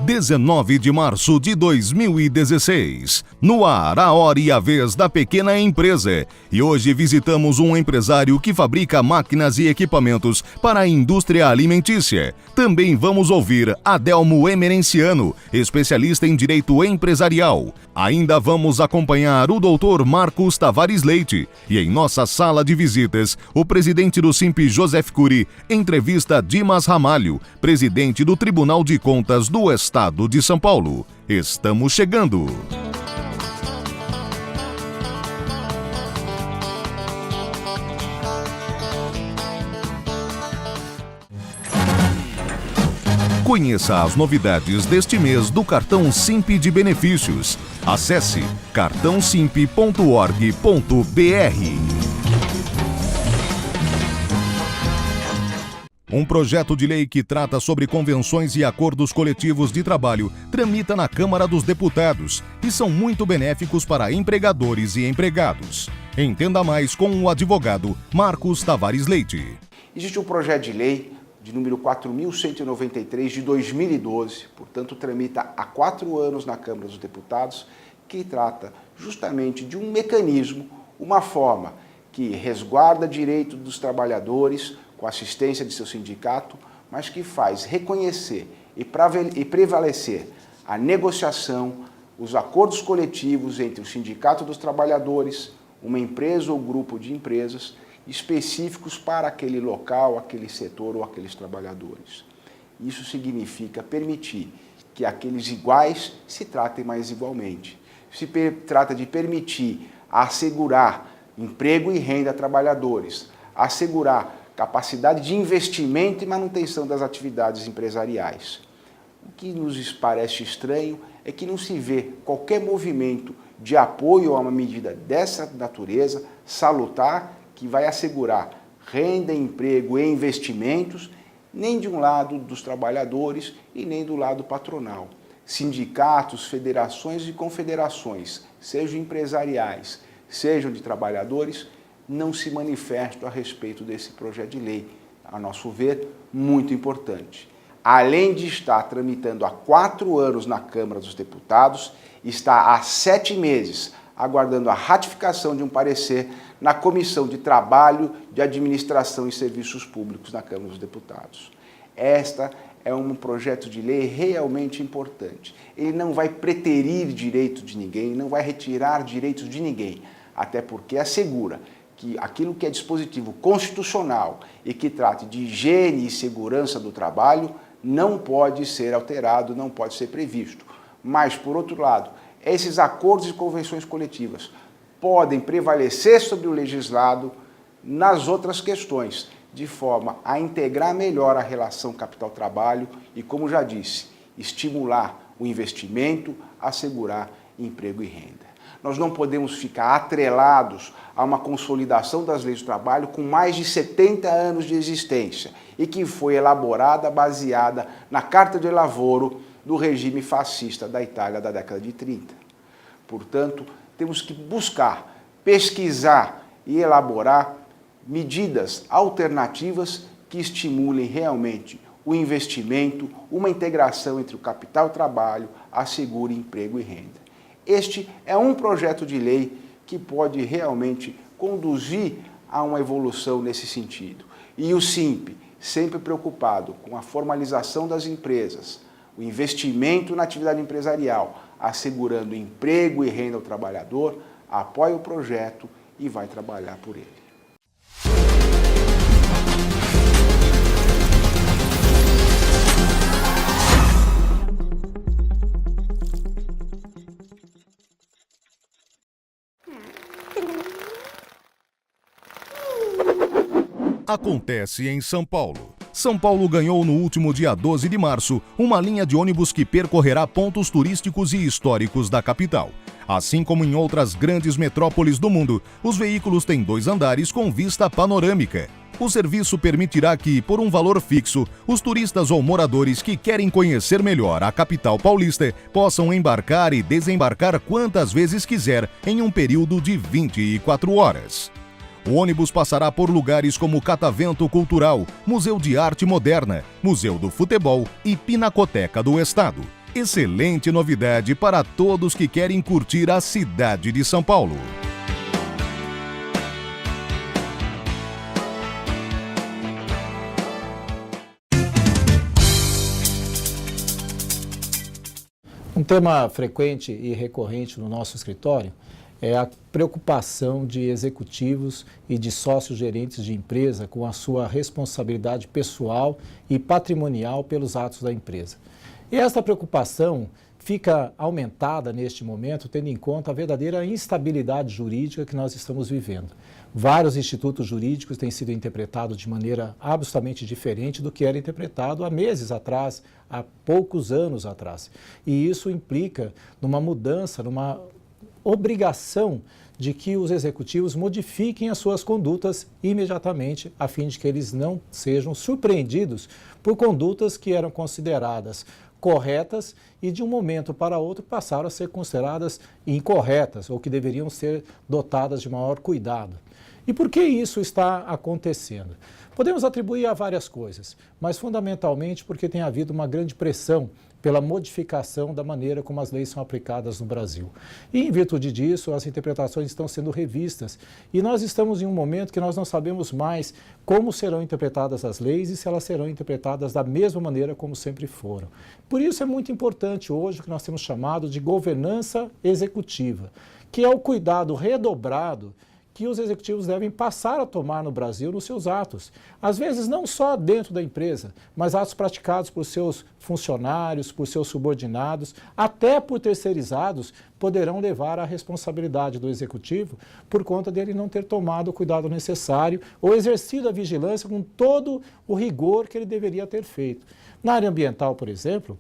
19 de março de 2016. No ar, a hora e a vez da pequena empresa. E hoje visitamos um empresário que fabrica máquinas e equipamentos para a indústria alimentícia. Também vamos ouvir Adelmo Emerenciano, especialista em direito empresarial. Ainda vamos acompanhar o Dr. Marcos Tavares Leite. E em nossa sala de visitas, o presidente do Simp, Joseph Curi, entrevista Dimas Ramalho, presidente do Tribunal de Contas do Estado de São Paulo. Estamos chegando! Conheça as novidades deste mês do cartão Simp de benefícios. Acesse cartãosimp.org.br. Um projeto de lei que trata sobre convenções e acordos coletivos de trabalho tramita na Câmara dos Deputados e são muito benéficos para empregadores e empregados. Entenda mais com o advogado Marcos Tavares Leite. Existe um projeto de lei de número 4.193 de 2012, portanto tramita há 4 anos na Câmara dos Deputados, que trata justamente de um mecanismo, uma forma que resguarda direito dos trabalhadores com assistência de seu sindicato, mas que faz reconhecer e prevalecer a negociação, os acordos coletivos entre o sindicato dos trabalhadores, uma empresa ou grupo de empresas, específicos para aquele local, aquele setor ou aqueles trabalhadores. Isso significa permitir que aqueles iguais se tratem mais igualmente. Se trata de permitir assegurar emprego e renda a trabalhadores, assegurar capacidade de investimento e manutenção das atividades empresariais. O que nos parece estranho é que não se vê qualquer movimento de apoio a uma medida dessa natureza, salutar, que vai assegurar renda, emprego e investimentos, nem de um lado dos trabalhadores e nem do lado patronal. Sindicatos, federações e confederações, sejam empresariais, sejam de trabalhadores, não se manifestam a respeito desse projeto de lei, a nosso ver, muito importante. Além de estar tramitando há 4 anos na Câmara dos Deputados, está há 7 meses aguardando a ratificação de um parecer na Comissão de Trabalho, de Administração e Serviços Públicos na Câmara dos Deputados. Esta é um projeto de lei realmente importante. Ele não vai preterir direito de ninguém, não vai retirar direitos de ninguém, até porque assegura que aquilo que é dispositivo constitucional e que trate de higiene e segurança do trabalho não pode ser alterado, não pode ser previsto. Mas, por outro lado, esses acordos e convenções coletivas podem prevalecer sobre o legislado nas outras questões, de forma a integrar melhor a relação capital-trabalho e, como já disse, estimular o investimento, assegurar emprego e renda. Nós não podemos ficar atrelados a uma consolidação das leis do trabalho com mais de 70 anos de existência e que foi elaborada baseada na Carta de Lavoro do regime fascista da Itália da década de 30. Portanto, temos que buscar, pesquisar e elaborar medidas alternativas que estimulem realmente o investimento, uma integração entre o capital e o trabalho, assegure emprego e renda. Este é um projeto de lei que pode realmente conduzir a uma evolução nesse sentido. E o Simp, sempre preocupado com a formalização das empresas, o investimento na atividade empresarial, assegurando emprego e renda ao trabalhador, apoia o projeto e vai trabalhar por ele. Acontece em São Paulo. São Paulo ganhou no último dia 12 de março uma linha de ônibus que percorrerá pontos turísticos e históricos da capital. Assim como em outras grandes metrópoles do mundo, os veículos têm 2 andares com vista panorâmica. O serviço permitirá que, por um valor fixo, os turistas ou moradores que querem conhecer melhor a capital paulista possam embarcar e desembarcar quantas vezes quiser em um período de 24 horas. O ônibus passará por lugares como Catavento Cultural, Museu de Arte Moderna, Museu do Futebol e Pinacoteca do Estado. Excelente novidade para todos que querem curtir a cidade de São Paulo. Um tema frequente e recorrente no nosso escritório é a preocupação de executivos e de sócios gerentes de empresa com a sua responsabilidade pessoal e patrimonial pelos atos da empresa. E esta preocupação fica aumentada neste momento, tendo em conta a verdadeira instabilidade jurídica que nós estamos vivendo. Vários institutos jurídicos têm sido interpretados de maneira absolutamente diferente do que era interpretado há meses atrás, há poucos anos atrás. E isso implica numa mudança, numa obrigação de que os executivos modifiquem as suas condutas imediatamente, a fim de que eles não sejam surpreendidos por condutas que eram consideradas corretas e de um momento para outro passaram a ser consideradas incorretas ou que deveriam ser dotadas de maior cuidado. E por que isso está acontecendo? Podemos atribuir a várias coisas, mas fundamentalmente porque tem havido uma grande pressão pela modificação da maneira como as leis são aplicadas no Brasil. E em virtude disso, as interpretações estão sendo revistas e nós estamos em um momento que nós não sabemos mais como serão interpretadas as leis e se elas serão interpretadas da mesma maneira como sempre foram. Por isso é muito importante hoje o que nós temos chamado de governança executiva, que é o cuidado redobrado que os executivos devem passar a tomar no Brasil nos seus atos. Às vezes não só dentro da empresa, mas atos praticados por seus funcionários, por seus subordinados, até por terceirizados, poderão levar à responsabilidade do executivo por conta dele não ter tomado o cuidado necessário ou exercido a vigilância com todo o rigor que ele deveria ter feito. Na área ambiental, por exemplo,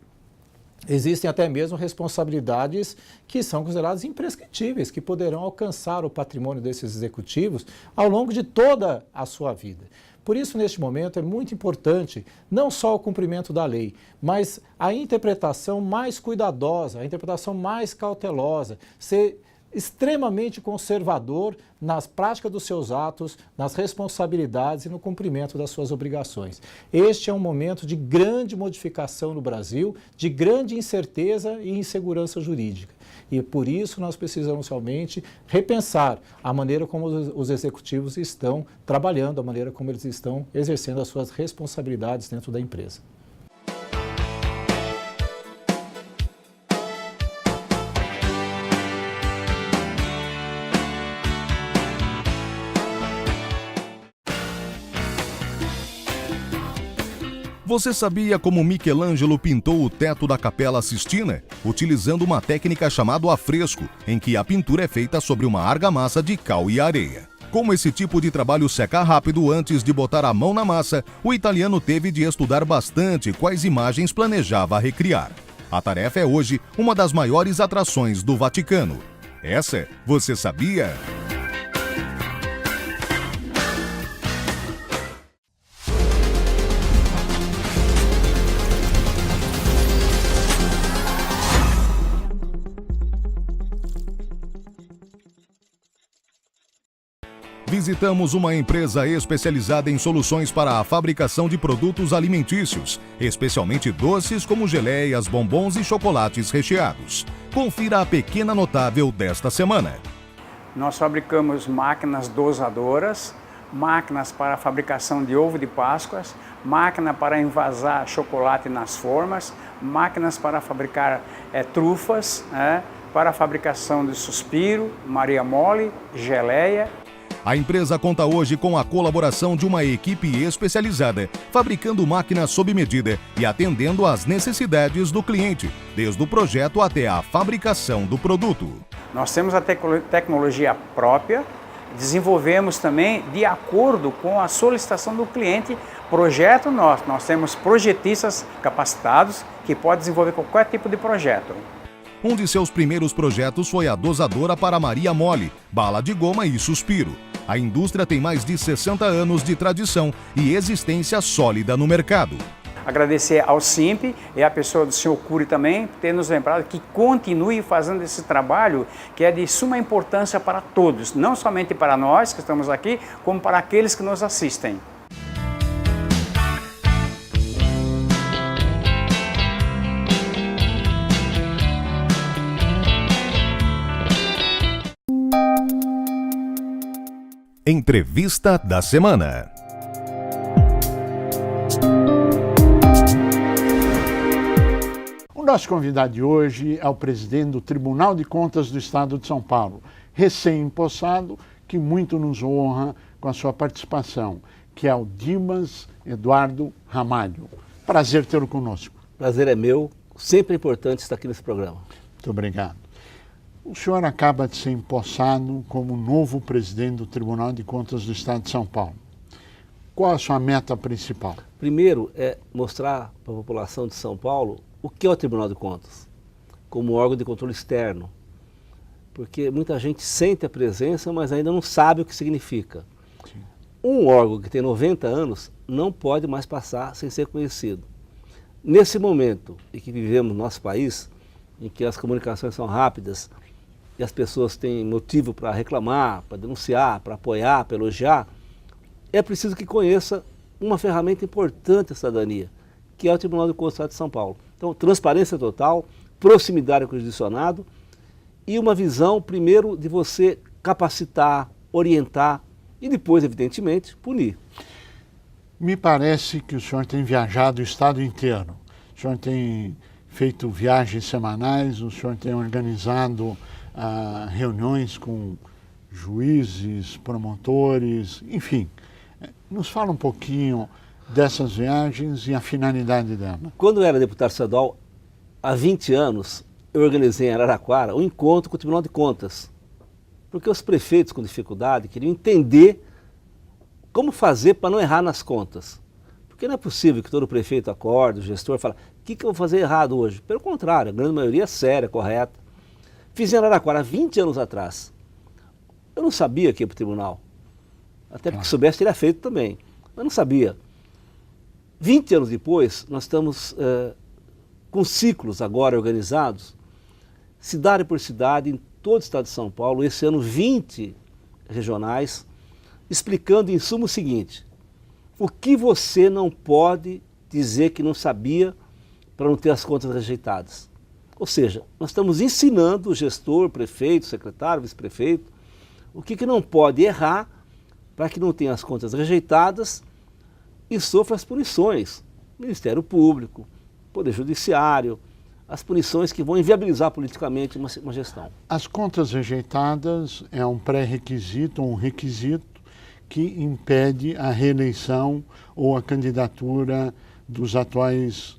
existem até mesmo responsabilidades que são consideradas imprescritíveis, que poderão alcançar o patrimônio desses executivos ao longo de toda a sua vida. Por isso, neste momento, é muito importante não só o cumprimento da lei, mas a interpretação mais cuidadosa, a interpretação mais cautelosa, ser extremamente conservador nas práticas dos seus atos, nas responsabilidades e no cumprimento das suas obrigações. Este é um momento de grande modificação no Brasil, de grande incerteza e insegurança jurídica. E por isso nós precisamos realmente repensar a maneira como os executivos estão trabalhando, a maneira como eles estão exercendo as suas responsabilidades dentro da empresa. Você sabia como Michelangelo pintou o teto da Capela Sistina? Utilizando uma técnica chamada afresco, em que a pintura é feita sobre uma argamassa de cal e areia. Como esse tipo de trabalho seca rápido antes de botar a mão na massa, o italiano teve de estudar bastante quais imagens planejava recriar. A tarefa é hoje uma das maiores atrações do Vaticano. Essa, você sabia? Visitamos uma empresa especializada em soluções para a fabricação de produtos alimentícios, especialmente doces como geleias, bombons e chocolates recheados. Confira a pequena notável desta semana. Nós fabricamos máquinas dosadoras, máquinas para a fabricação de ovo de Páscoas, máquina para envasar chocolate nas formas, máquinas para fabricar trufas, para a fabricação de suspiro, Maria Mole, geleia. A empresa conta hoje com a colaboração de uma equipe especializada, fabricando máquinas sob medida e atendendo às necessidades do cliente, desde o projeto até a fabricação do produto. Nós temos a tecnologia própria, desenvolvemos também de acordo com a solicitação do cliente, projeto nosso. Nós temos projetistas capacitados que podem desenvolver qualquer tipo de projeto. Um de seus primeiros projetos foi a dosadora para Maria Mole, bala de goma e suspiro. A indústria tem mais de 60 anos de tradição e existência sólida no mercado. Agradecer ao SIMP e à pessoa do Sr. Cury também, por ter nos lembrado que continue fazendo esse trabalho que é de suma importância para todos, não somente para nós que estamos aqui, como para aqueles que nos assistem. Entrevista da semana. O nosso convidado de hoje é o presidente do Tribunal de Contas do Estado de São Paulo, recém-empossado, que muito nos honra com a sua participação, que é o Dimas Eduardo Ramalho. Prazer tê-lo conosco. Prazer é meu, sempre é importante estar aqui nesse programa. Muito obrigado. O senhor acaba de ser empossado como novo presidente do Tribunal de Contas do Estado de São Paulo. Qual a sua meta principal? Primeiro é mostrar para a população de São Paulo o que é o Tribunal de Contas, como órgão de controle externo. Porque muita gente sente a presença, mas ainda não sabe o que significa. Sim. Um órgão que tem 90 anos não pode mais passar sem ser conhecido. Nesse momento em que vivemos no nosso país, em que as comunicações são rápidas e as pessoas têm motivo para reclamar, para denunciar, para apoiar, para elogiar, é preciso que conheça uma ferramenta importante da cidadania, que é o Tribunal de Contas do Estado de São Paulo. Então, transparência total, proximidade com o jurisdicionado e uma visão, primeiro, de você capacitar, orientar e depois, evidentemente, punir. Me parece que o senhor tem viajado o estado inteiro. O senhor tem feito viagens semanais, o senhor tem organizado reuniões com juízes, promotores, enfim. Nos fala um pouquinho dessas viagens e a finalidade dela. Quando eu era deputado estadual, há 20 anos, eu organizei em Araraquara um encontro com o Tribunal de Contas. Porque os prefeitos com dificuldade queriam entender como fazer para não errar nas contas. Porque não é possível que todo prefeito acorde, o gestor fala, o que eu vou fazer errado hoje? Pelo contrário, a grande maioria é séria, correta. Fiz em Araraquara 20 anos atrás. Eu não sabia que ia para o tribunal. Até porque soubesse teria feito também. Mas não sabia. 20 anos depois, nós estamos com ciclos agora organizados, cidade por cidade, em todo o estado de São Paulo, esse ano 20 regionais, explicando em suma o seguinte: o que você não pode dizer que não sabia para não ter as contas rejeitadas. Ou seja, nós estamos ensinando o gestor, prefeito, secretário, vice-prefeito, o que não pode errar para que não tenha as contas rejeitadas e sofra as punições. Ministério Público, Poder Judiciário, as punições que vão inviabilizar politicamente uma gestão. As contas rejeitadas é um pré-requisito, um requisito que impede a reeleição ou a candidatura dos atuais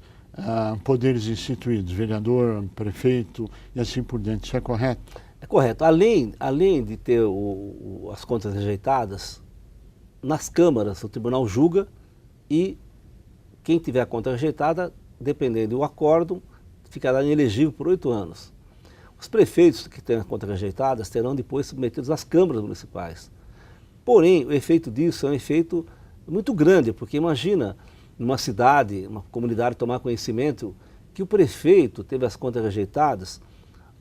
poderes instituídos, vereador, prefeito e assim por diante. Isso é correto? É correto. Além de ter as contas rejeitadas, nas câmaras o tribunal julga e quem tiver a conta rejeitada, dependendo do acórdão, ficará inelegível por 8 anos. Os prefeitos que têm a conta rejeitada serão depois submetidos às câmaras municipais. Porém, o efeito disso é um efeito muito grande, porque imagina numa cidade, uma comunidade tomar conhecimento que o prefeito teve as contas rejeitadas,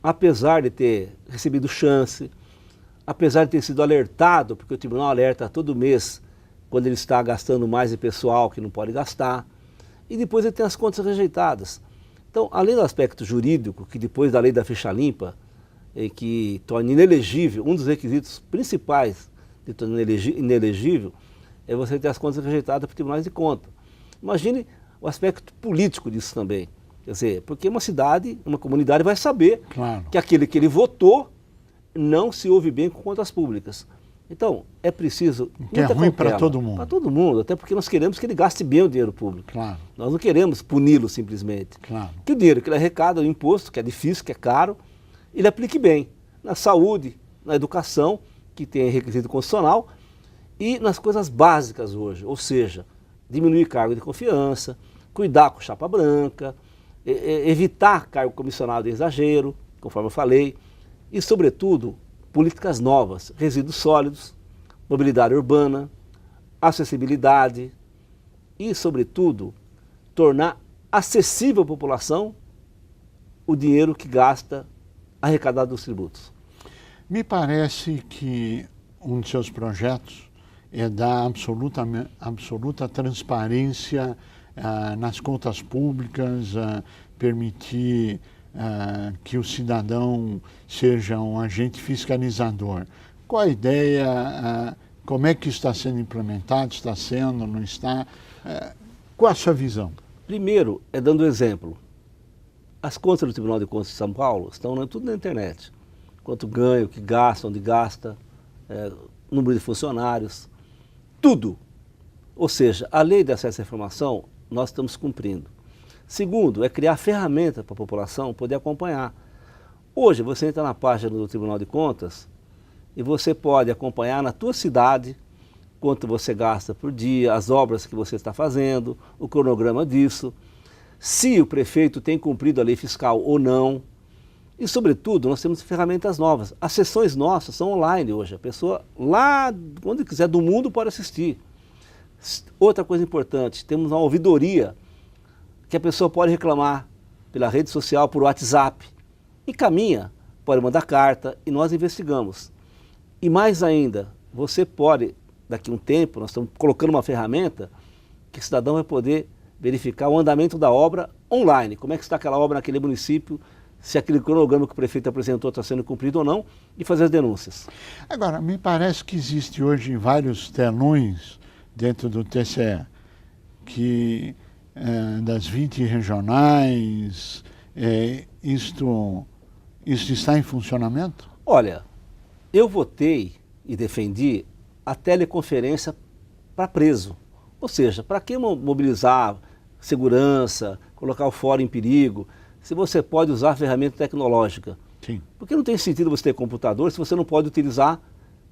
apesar de ter recebido chance, apesar de ter sido alertado, porque o tribunal alerta todo mês quando ele está gastando mais de pessoal que não pode gastar, e depois ele tem as contas rejeitadas. Então, além do aspecto jurídico, que depois da lei da ficha limpa, que torna inelegível, um dos requisitos principais de tornar inelegível é você ter as contas rejeitadas por tribunais de conta. Imagine o aspecto político disso também. Quer dizer, porque uma cidade, uma comunidade vai saber que aquele que ele votou não se ouve bem com contas públicas. Então, é preciso que é ruim para todo mundo. Para todo mundo, até porque nós queremos que ele gaste bem o dinheiro público. Claro. Nós não queremos puni-lo simplesmente. Claro. Que o dinheiro que ele arrecada, o imposto, que é difícil, que é caro, ele aplique bem na saúde, na educação, que tem requisito constitucional, e nas coisas básicas hoje, ou seja, diminuir cargo de confiança, cuidar com chapa branca, evitar cargo comissionado de exagero, conforme eu falei, e, sobretudo, políticas novas, resíduos sólidos, mobilidade urbana, acessibilidade e, sobretudo, tornar acessível à população o dinheiro que gasta arrecadado dos tributos. Me parece que um de seus projetos é dar absoluta transparência nas contas públicas, permitir que o cidadão seja um agente fiscalizador. Qual a ideia Como é que está sendo implementado? Está sendo, não está? Qual a sua visão? Primeiro, dando exemplo. As contas do Tribunal de Contas de São Paulo estão tudo na internet. Quanto ganha, o que gasta, onde gasta, número de funcionários, tudo. Ou seja, a lei de acesso à informação nós estamos cumprindo. Segundo, é criar ferramenta para a população poder acompanhar. Hoje você entra na página do Tribunal de Contas e você pode acompanhar na tua cidade quanto você gasta por dia, as obras que você está fazendo, o cronograma disso, se o prefeito tem cumprido a lei fiscal ou não. E, sobretudo, nós temos ferramentas novas. As sessões nossas são online hoje. A pessoa lá, onde quiser do mundo, pode assistir. Outra coisa importante, temos uma ouvidoria que a pessoa pode reclamar pela rede social, por WhatsApp. Encaminha, pode mandar carta e nós investigamos. E mais ainda, você pode, daqui a um tempo, nós estamos colocando uma ferramenta que o cidadão vai poder verificar o andamento da obra online. Como é que está aquela obra naquele município, se aquele cronograma que o prefeito apresentou está sendo cumprido ou não, e fazer as denúncias. Agora, me parece que existe hoje vários telões dentro do TCE, que das 20 regionais, isto está em funcionamento? Olha, eu votei e defendi a teleconferência para preso. Ou seja, para que mobilizar segurança, colocar o fórum em perigo, se você pode usar a ferramenta tecnológica? Sim. Porque não tem sentido você ter computador se você não pode utilizar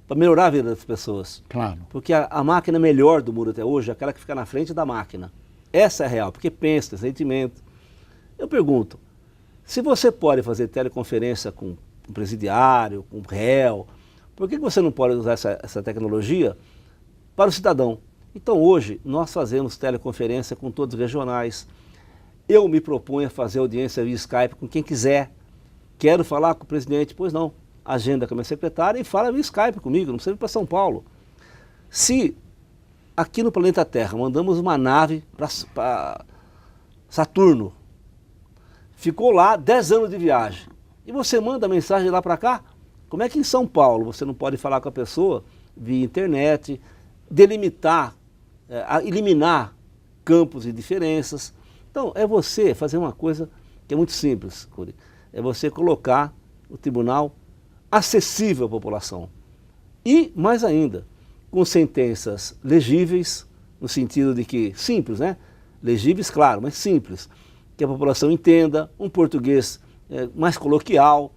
para melhorar a vida das pessoas. Claro. Porque a máquina melhor do mundo até hoje é aquela que fica na frente da máquina. Essa é a real, porque pensa, tem sentimento. Eu pergunto, se você pode fazer teleconferência com um presidiário, com um réu, por que você não pode usar essa tecnologia para o cidadão? Então hoje nós fazemos teleconferência com todos os regionais. Eu me proponho a fazer audiência via Skype com quem quiser. Quero falar com o presidente? Pois não. Agenda com a minha secretária e fala via Skype comigo, não precisa ir para São Paulo. Se aqui no planeta Terra mandamos uma nave para Saturno, ficou lá 10 anos de viagem, e você manda a mensagem lá para cá, como é que em São Paulo você não pode falar com a pessoa via internet, delimitar, eliminar campos e diferenças? Então, é você fazer uma coisa que é muito simples, Curi. É você colocar o tribunal acessível à população. E, mais ainda, com sentenças legíveis, no sentido de que, simples, né? Legíveis, claro, mas simples. Que a população entenda, um português mais coloquial.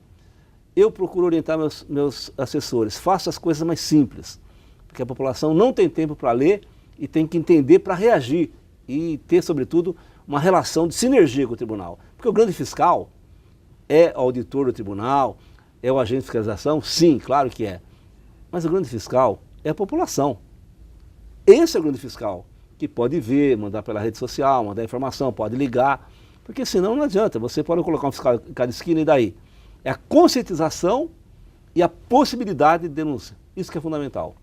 Eu procuro orientar meus assessores, faça as coisas mais simples, porque a população não tem tempo para ler e tem que entender para reagir e ter, sobretudo, uma relação de sinergia com o tribunal. Porque o grande fiscal é o auditor do tribunal, é o agente de fiscalização, sim, claro que é. Mas o grande fiscal é a população. Esse é o grande fiscal, que pode ver, mandar pela rede social, mandar informação, pode ligar, porque senão não adianta, você pode colocar um fiscal em cada esquina e daí? É a conscientização e a possibilidade de denúncia. Isso que é fundamental.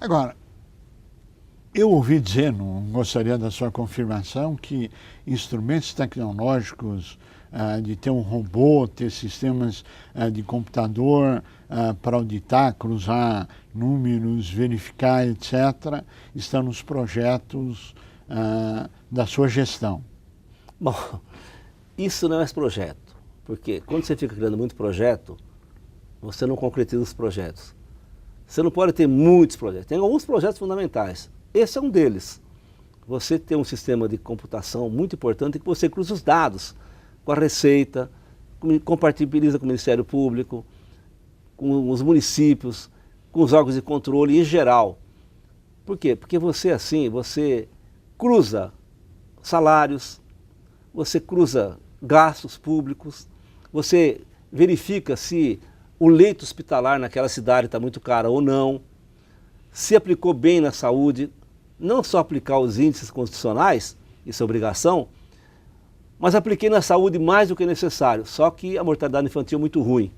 Agora, eu ouvi dizer, não gostaria da sua confirmação, que instrumentos tecnológicos, de ter um robô, ter sistemas de computador para auditar, cruzar números, verificar, etc., estão nos projetos da sua gestão. Bom, isso não é mais projeto, porque quando você fica criando muito projeto, você não concretiza os projetos. Você não pode ter muitos projetos, tem alguns projetos fundamentais. Esse é um deles. Você tem um sistema de computação muito importante que você cruza os dados com a Receita, compatibiliza com o Ministério Público, com os municípios, com os órgãos de controle em geral. Por quê? Porque você assim, você cruza salários, você cruza gastos públicos, você verifica se o leito hospitalar naquela cidade está muito caro ou não, se aplicou bem na saúde, não só aplicar os índices constitucionais, isso é obrigação, mas apliquei na saúde mais do que necessário, só que a mortalidade infantil é muito ruim.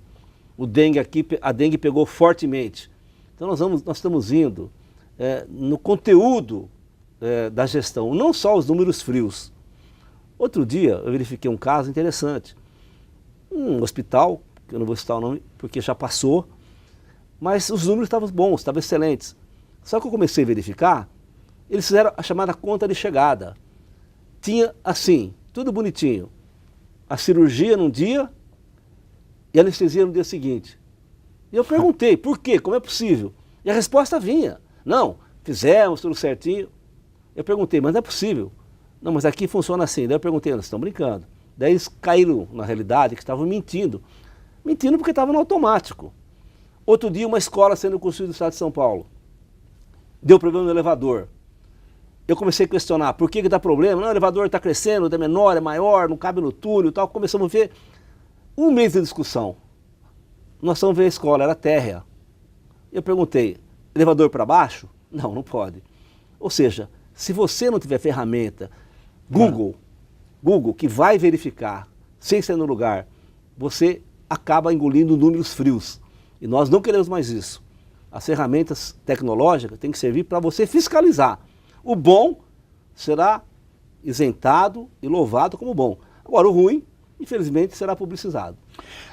A dengue pegou fortemente. Então nós estamos indo no conteúdo da gestão, não só os números frios. Outro dia eu verifiquei um caso interessante. Um hospital, que eu não vou citar o nome porque já passou, mas os números estavam bons, estavam excelentes. Só que eu comecei a verificar, eles fizeram a chamada conta de chegada. Tinha assim, tudo bonitinho. A cirurgia num dia e a anestesia no dia seguinte. E eu perguntei, por quê? Como é possível? E a resposta vinha. Não, fizemos tudo certinho. Eu perguntei, mas não é possível. Não, mas aqui funciona assim. Daí eu perguntei, eles estão brincando. Daí eles caíram na realidade que estavam mentindo. Mentindo porque estava no automático. Outro dia, uma escola sendo construída no estado de São Paulo. Deu problema no elevador. Eu comecei a questionar, por que dá problema? Não, o elevador está crescendo, é menor, é maior, não cabe no túnel e tal. Começamos a ver um mês de discussão. Nós fomos ver a escola, era térrea. Eu perguntei, elevador para baixo? Não, não pode. Ou seja, se você não tiver ferramenta, Google, que vai verificar, sem ser no lugar, você acaba engolindo números frios. E nós não queremos mais isso. As ferramentas tecnológicas têm que servir para você fiscalizar. O bom será isentado e louvado como bom. Agora, o ruim, infelizmente, será publicizado.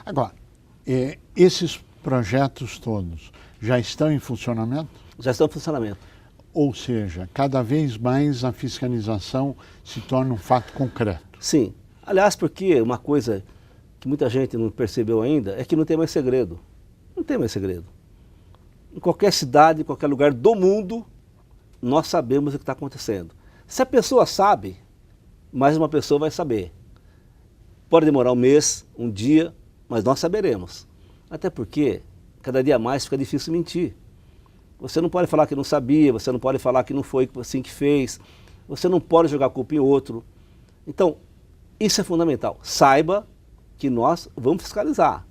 Agora, esses projetos todos já estão em funcionamento? Já estão em funcionamento. Ou seja, cada vez mais a fiscalização se torna um fato concreto. Sim. Aliás, porque uma coisa que muita gente não percebeu ainda é que não tem mais segredo. Não tem mais segredo. Em qualquer cidade, em qualquer lugar do mundo, nós sabemos o que está acontecendo. Se a pessoa sabe, mais uma pessoa vai saber. Pode demorar um mês, um dia, mas nós saberemos. Até porque, cada dia mais fica difícil mentir. Você não pode falar que não sabia, você não pode falar que não foi assim que fez, você não pode jogar a culpa em outro. Então, isso é fundamental. Saiba que nós vamos fiscalizar.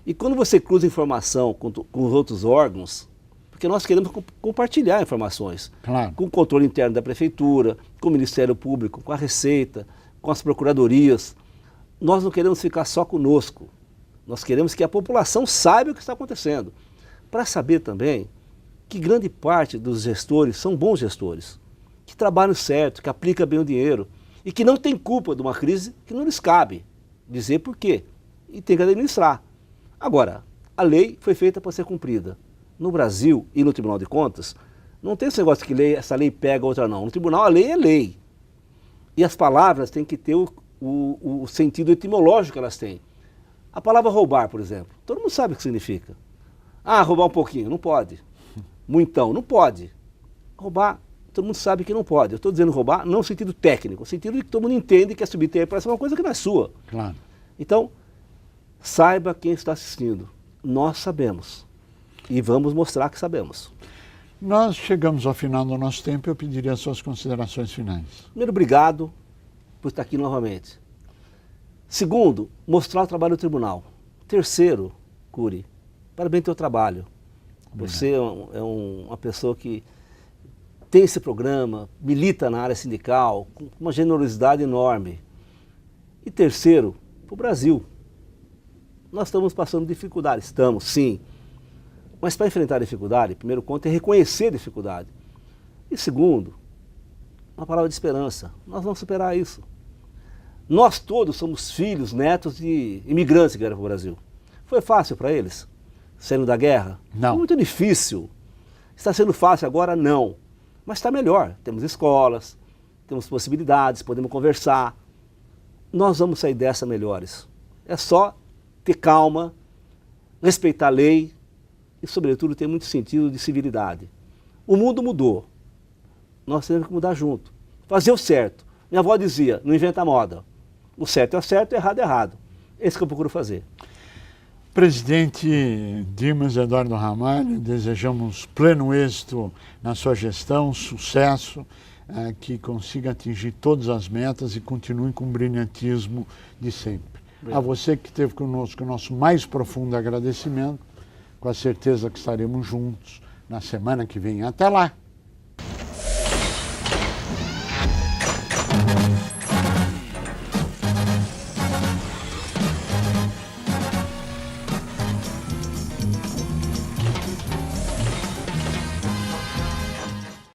E quando você cruza informação com os outros órgãos, porque nós queremos compartilhar informações, claro, com o controle interno da Prefeitura, com o Ministério Público, com a Receita, com as procuradorias, nós não queremos ficar só conosco. Nós queremos que a população saiba o que está acontecendo. Para saber também que grande parte dos gestores são bons gestores, que trabalham certo, que aplicam bem o dinheiro e que não tem culpa de uma crise que não lhes cabe dizer por quê e tem que administrar. Agora, a lei foi feita para ser cumprida. No Brasil e no Tribunal de Contas, não tem esse negócio que essa lei pega, outra não. No tribunal a lei é lei. E as palavras têm que ter o sentido etimológico que elas têm. A palavra roubar, por exemplo, todo mundo sabe o que significa. Ah, roubar um pouquinho, não pode. Muitão, não pode. Roubar, todo mundo sabe que não pode. Eu estou dizendo roubar não no sentido técnico, no sentido de que todo mundo entende que é subter para uma coisa que não é sua. Claro. Então, saiba quem está assistindo. Nós sabemos. E vamos mostrar que sabemos. Nós chegamos ao final do nosso tempo e eu pediria as suas considerações finais. Primeiro, obrigado por estar aqui novamente. Segundo, mostrar o trabalho do tribunal. Terceiro, Cury, parabéns pelo teu trabalho. Obrigado. Você é uma pessoa que tem esse programa, milita na área sindical, com uma generosidade enorme. E terceiro, para o Brasil. Nós estamos passando dificuldade. Estamos, sim. Mas para enfrentar a dificuldade, primeiro ponto é reconhecer a dificuldade. E segundo, uma palavra de esperança. Nós vamos superar isso. Nós todos somos filhos, netos de imigrantes que vieram para o Brasil. Foi fácil para eles, saindo da guerra? Não. Foi muito difícil. Está sendo fácil agora? Não. Mas está melhor. Temos escolas, temos possibilidades, podemos conversar. Nós vamos sair dessa melhores. É só ter calma, respeitar a lei e, sobretudo, ter muito sentido de civilidade. O mundo mudou. Nós temos que mudar junto. Fazer o certo. Minha avó dizia, não inventa moda. O certo é o certo, o errado é errado. Esse que eu procuro fazer. Presidente Dimas Eduardo Ramalho, desejamos pleno êxito na sua gestão, sucesso, que consiga atingir todas as metas e continue com o brilhantismo de sempre. Obrigado. A você que esteve conosco, o nosso mais profundo agradecimento, com a certeza que estaremos juntos na semana que vem. Até lá!